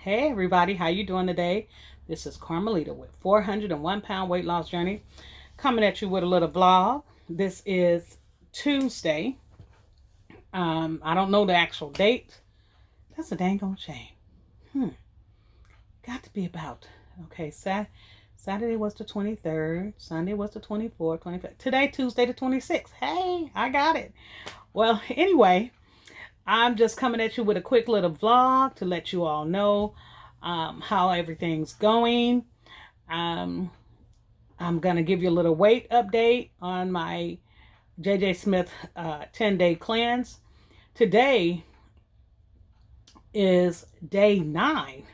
Hey everybody, how you doing today? This is Carmelita with 401 pound weight loss journey, coming at you with a little vlog. This is Tuesday. I don't know the actual date. That's a dang on shame. Got to be about okay. Saturday was the 23rd. Sunday was the 24th, 25th. Today, Tuesday the 26th. Hey, I got it. Well, anyway, I'm just coming at you with a quick little vlog to let you all know how everything's going. I'm going to give you a little weight update on my JJ Smith 10-day cleanse. Today is day 9.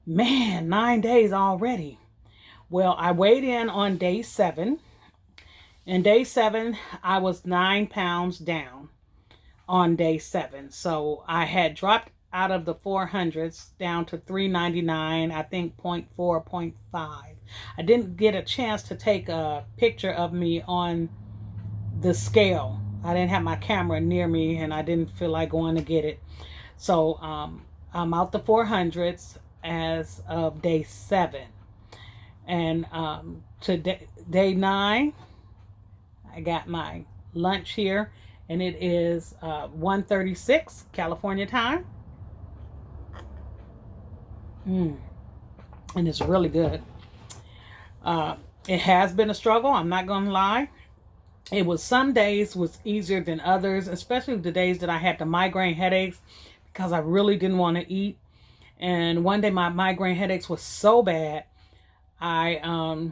Man, 9 days already. Well, I weighed in on day 7. And day 7, I was 9 pounds down on day 7. So I had dropped out of the 400s down to 399, I think 0.4, 0.5. I didn't get a chance to take a picture of me on the scale. I didn't have my camera near me and I didn't feel like going to get it. So I'm out the 400s as of day 7. And today, day 9, I got my lunch here. And it is 1:36 California time. And it's really good. It has been a struggle. I'm not going to lie. It was some days was easier than others, especially the days that I had the migraine headaches because I really didn't want to eat. And one day my migraine headaches was so bad, I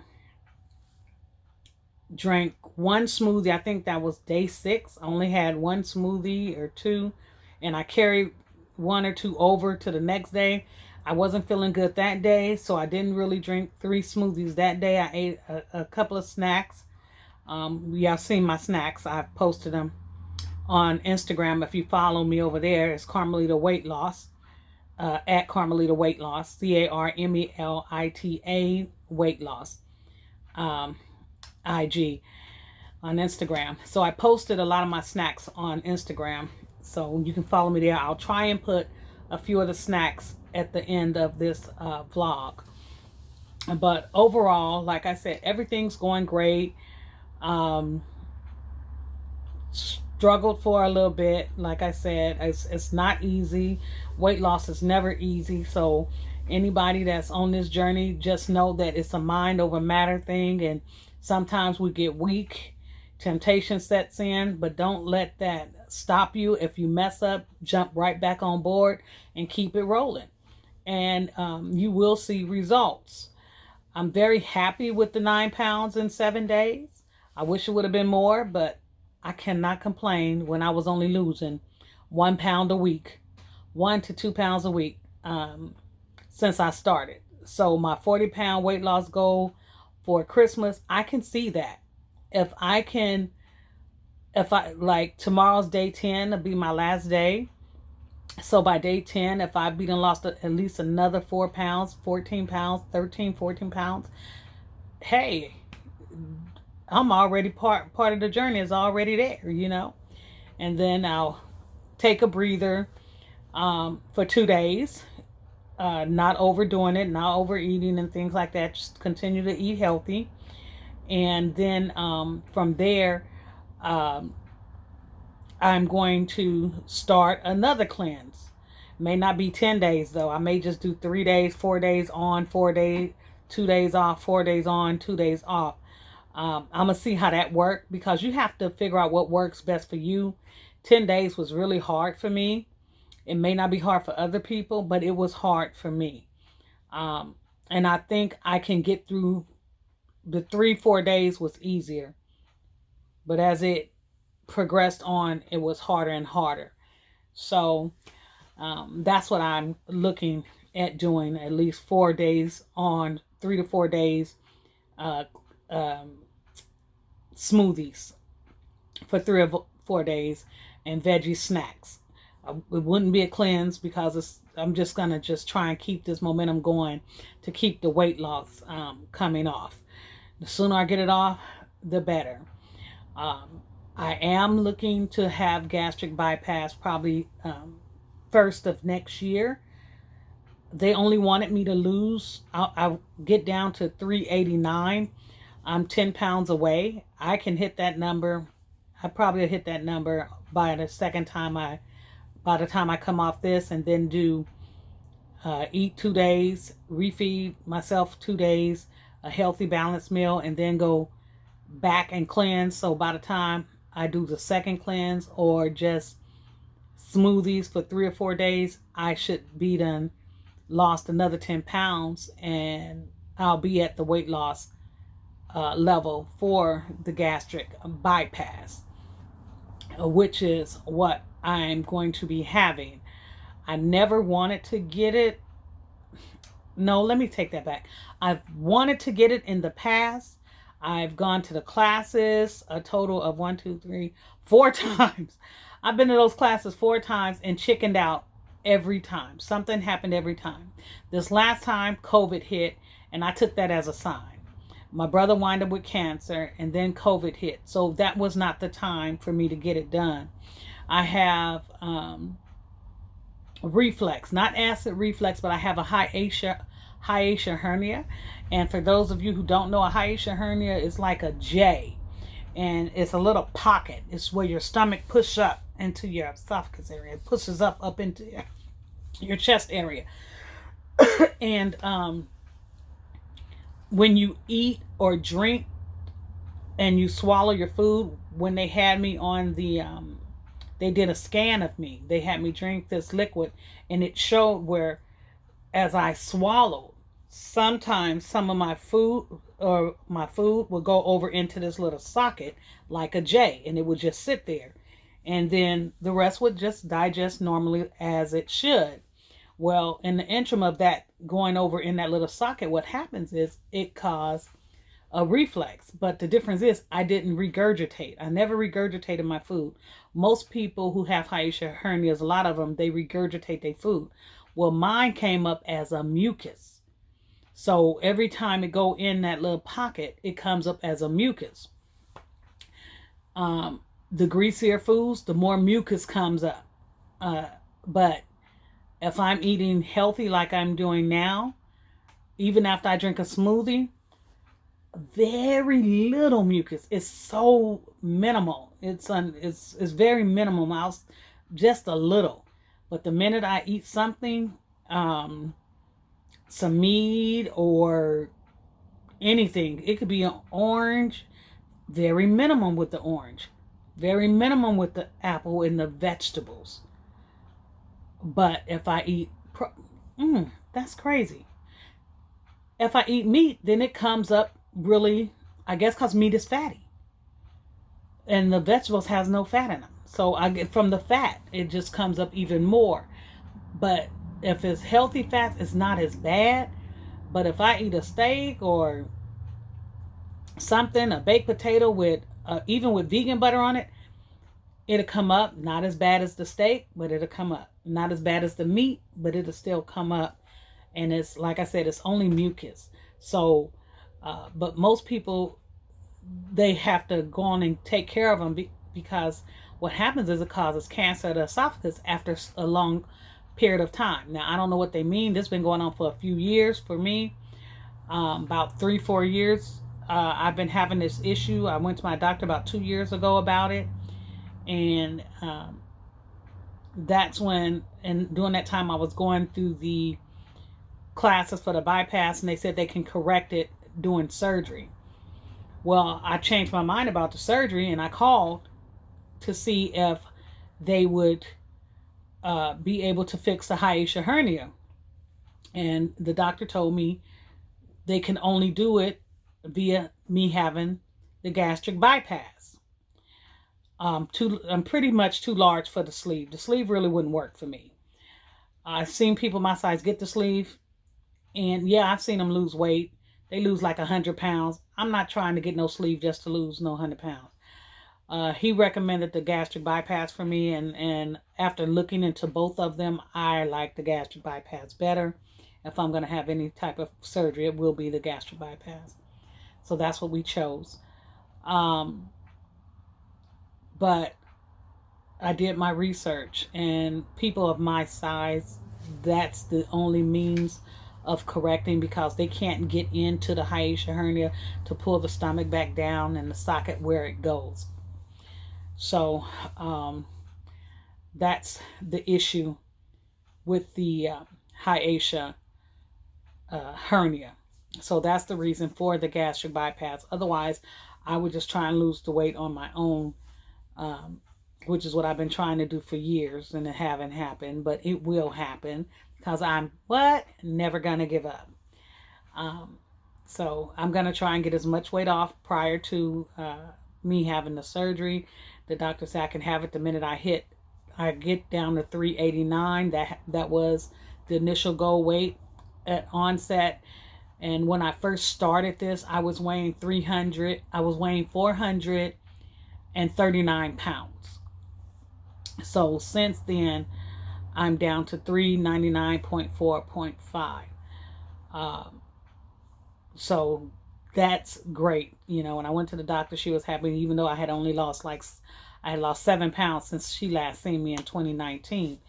drank one smoothie. I think that was day 6. I only had one smoothie or 2, and I carried 1 or 2 over to the next day. I wasn't feeling good that day, so I didn't really drink 3 smoothies that day. I ate a couple of snacks. Y'all seen my snacks. I've posted them on Instagram. If you follow me over there, it's Carmelita Weight Loss, at Carmelita Weight Loss, CARMELITA Weight Loss. IG on Instagram. So I posted a lot of my snacks on Instagram, so you can follow me there. I'll try and put a few of the snacks at the end of this vlog. But overall, like I said, everything's going great. Struggled for a little bit. Like I said, it's not easy. Weight loss is never easy. So anybody that's on this journey, just know that it's a mind over matter thing, and sometimes we get weak, temptation sets in, but don't let that stop you. If you mess up, jump right back on board and keep it rolling. And you will see results. I'm very happy with the 9 pounds in 7 days. I wish it would have been more, but I cannot complain when I was only losing 1 pound a week, 1 to 2 pounds a week since I started. So my 40-pound weight loss goal for Christmas, I can see that. If I like tomorrow's day 10 will be my last day. So by day 10, if I've been lost at least another 4 pounds, 14 pounds, 13, 14 pounds, hey, I'm already part of the journey is already there, you know. And then I'll take a breather for 2 days. Not overdoing it, not overeating and things like that. Just continue to eat healthy. And then from there, I'm going to start another cleanse. May not be 10 days though. I may just do 3 days, 4 days on, 4 days, 2 days off, 4 days on, 2 days off. I'm going to see how that works, because you have to figure out what works best for you. 10 days was really hard for me. It may not be hard for other people, but it was hard for me. And I think I can get through the 3-4 days was easier. But as it progressed on, it was harder and harder. So that's what I'm looking at doing, at least 4 days on, 3 to 4 days, smoothies for 3 or 4 days, and veggie snacks. It wouldn't be a cleanse because I'm just going to try and keep this momentum going to keep the weight loss coming off. The sooner I get it off, the better. I am looking to have gastric bypass probably first of next year. They only wanted me to lose, I'll get down to 389. I'm 10 pounds away. I can hit that number. I probably hit that number by the second time by the time I come off this, and then do eat 2 days, refeed myself 2 days, a healthy balanced meal, and then go back and cleanse. So by the time I do the second cleanse or just smoothies for 3 or 4 days, I should be done, lost another 10 pounds, and I'll be at the weight loss level for the gastric bypass, which is what I'm going to be having. I never wanted to get it. No, let me take that back. I've wanted to get it in the past. I've gone to the classes a total of 1, 2, 3, 4 times. I've been to those classes 4 times and chickened out every time. Something happened every time. This last time, COVID hit, and I took that as a sign. My brother wound up with cancer, and then COVID hit. So that was not the time for me to get it done. I have reflux, not acid reflux, but I have a hiatus hernia. And for those of you who don't know, a hiatus hernia is like a J, and it's a little pocket. It's where your stomach pushes up into your esophagus area. It pushes up into your chest area. And when you eat or drink and you swallow your food, when they had me on the they did a scan of me. They had me drink this liquid, and it showed where, as I swallowed, sometimes some of my food would go over into this little socket like a J, and it would just sit there. And then the rest would just digest normally as it should. Well, in the interim of that going over in that little socket, what happens is it caused a reflex. But the difference is I didn't regurgitate. I never regurgitated my food. Most people who have hiatus hernias, a lot of them, they regurgitate their food. Well, mine came up as a mucus. So every time it go in that little pocket, it comes up as a mucus. The greasier foods, the more mucus comes up. But if I'm eating healthy like I'm doing now, even after I drink a smoothie, very little mucus. It's so minimal. It's very minimal. Just a little. But the minute I eat something, some meat or anything, it could be an orange, very minimum with the orange, very minimum with the apple and the vegetables. But if I eat, that's crazy. If I eat meat, then it comes up really, I guess because meat is fatty. And the vegetables has no fat in them. So I get from the fat, it just comes up even more. But if it's healthy fats, it's not as bad. But if I eat a steak or something, a baked potato with, even with vegan butter on it, it'll come up. Not as bad as the steak, but it'll come up. Not as bad as the meat, but it'll still come up. And it's, like I said, it's only mucus. So, but most people, they have to go on and take care of them because what happens is it causes cancer of the esophagus after a long period of time. Now, I don't know what they mean. This has been going on for a few years for me, about 3-4 years. I've been having this issue. I went to my doctor about 2 years ago about it. And that's when, and during that time I was going through the classes for the bypass, and they said they can correct it doing surgery. Well, I changed my mind about the surgery, and I called to see if they would be able to fix the hiatus hernia. And the doctor told me they can only do it via me having the gastric bypass. I'm pretty much too large for the sleeve. The sleeve really wouldn't work for me. I've seen people my size get the sleeve, and yeah, I've seen them lose weight. They lose like 100 pounds. I'm not trying to get no sleeve just to lose no 100 pounds. He recommended the gastric bypass for me, and after looking into both of them, I like the gastric bypass better. If I'm going to have any type of surgery, it will be the gastric bypass. So that's what we chose. But I did my research, and people of my size that's the only means of correcting, because they can't get into the hiatal hernia to pull the stomach back down and the socket where it goes. So that's the issue with the hiatal hernia. So that's the reason for the gastric bypass. Otherwise, I would just try and lose the weight on my own, which is what I've been trying to do for years, and it haven't happened, but it will happen because I'm never gonna give up. So I'm gonna try and get as much weight off prior to me having the surgery. The doctor said I can have it the minute I get down to 389. That was the initial goal weight at onset. And when I first started this, I was weighing 439 pounds. So since then, I'm down to 399.4.5. So that's great. When I went to the doctor, she was happy, even though I had lost 7 pounds since she last seen me in 2019.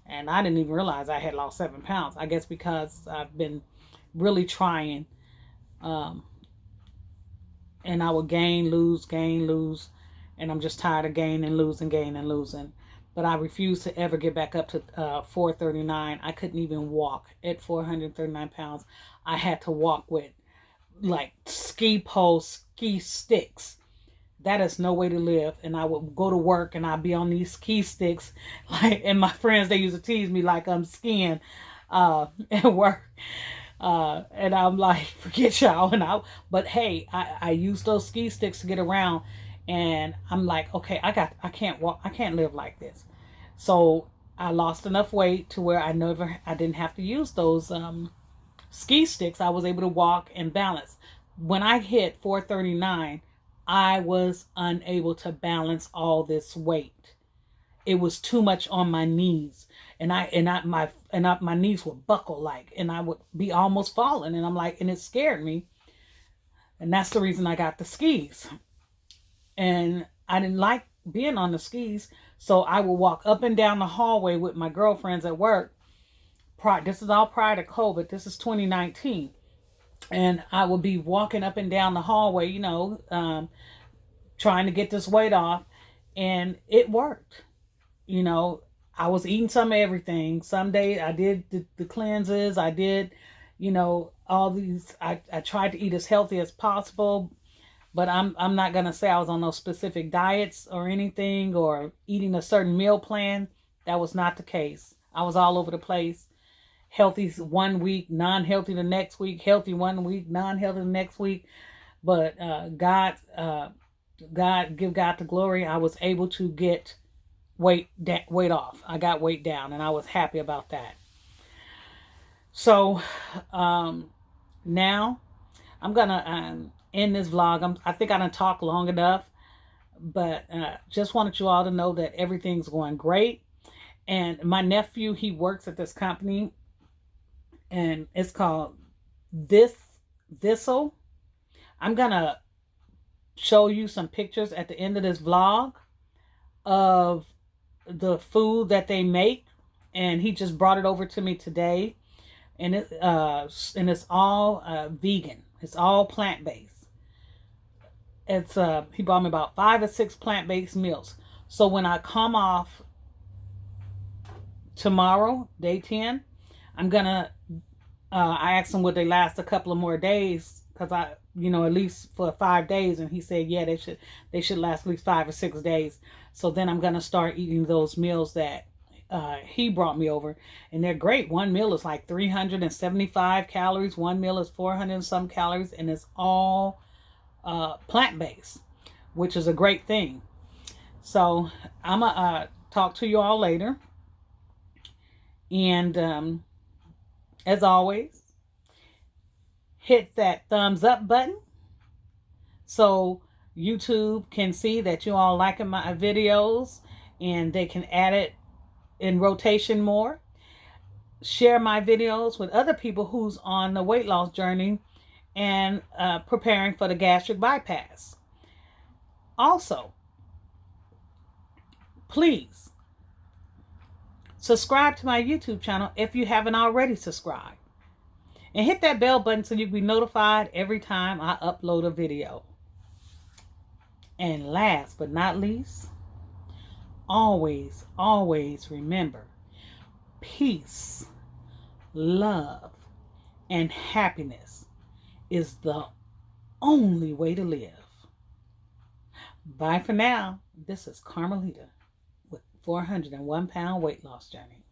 And I didn't even realize I had lost 7 pounds. I guess because I've been really trying. And I would gain, lose. And I'm just tired of gaining, losing. But I refuse to ever get back up to 439. I couldn't even walk at 439 pounds. I had to walk with like ski poles, ski sticks. That is no way to live. And I would go to work and I'd be on these ski sticks. And my friends, they used to tease me like I'm skiing at work. And I'm like, forget y'all. But hey, I use those ski sticks to get around. And I'm like, okay, I can't walk. I can't live like this. So I lost enough weight to where I didn't have to use those ski sticks. I was able to walk and balance. When I hit 439, I was unable to balance all this weight. It was too much on my knees, and my knees would buckle and I would be almost falling, and I'm like, and it scared me, and that's the reason I got the skis. And I didn't like being on the skis, so I would walk up and down the hallway with my girlfriends at work. This is all prior to COVID. This is 2019. And I would be walking up and down the hallway, trying to get this weight off. And it worked. I was eating some of everything. Some days I did the cleanses. I did, all these. I tried to eat as healthy as possible. But I'm not going to say I was on those specific diets or anything or eating a certain meal plan. That was not the case. I was all over the place. Healthy 1 week, non-healthy the next week, healthy 1 week, non-healthy the next week. But God, give God the glory. I was able to get weight off. I got weight down, and I was happy about that. So now I'm going to end this vlog. I think I done talked long enough, but just wanted you all to know that everything's going great. And my nephew, he works at this company, and it's called Thistle. I'm going to show you some pictures at the end of this vlog of the food that they make. And he just brought it over to me today. And it's all vegan. It's all plant-based. He brought me about 5 or 6 plant-based meals. So when I come off tomorrow, day 10, I'm gonna I asked him would they last a couple of more days, because at least for 5 days, and he said yeah, they should last at least 5 or 6 days. So then I'm gonna start eating those meals that he brought me over, and they're great. One meal is like 375 calories, one meal is 400 and some calories, and it's all plant-based, which is a great thing. So I'm gonna talk to you all later. And as always, hit that thumbs up button so YouTube can see that you all liking my videos, and they can add it in rotation more. Share my videos with other people who's on the weight loss journey and preparing for the gastric bypass. Also, please Subscribe to my YouTube channel if you haven't already subscribed. And hit that bell button so you can be notified every time I upload a video. And last but not least, always, always remember, peace, love, and happiness is the only way to live. Bye for now. This is Carmelita with 401 pound weight loss journey.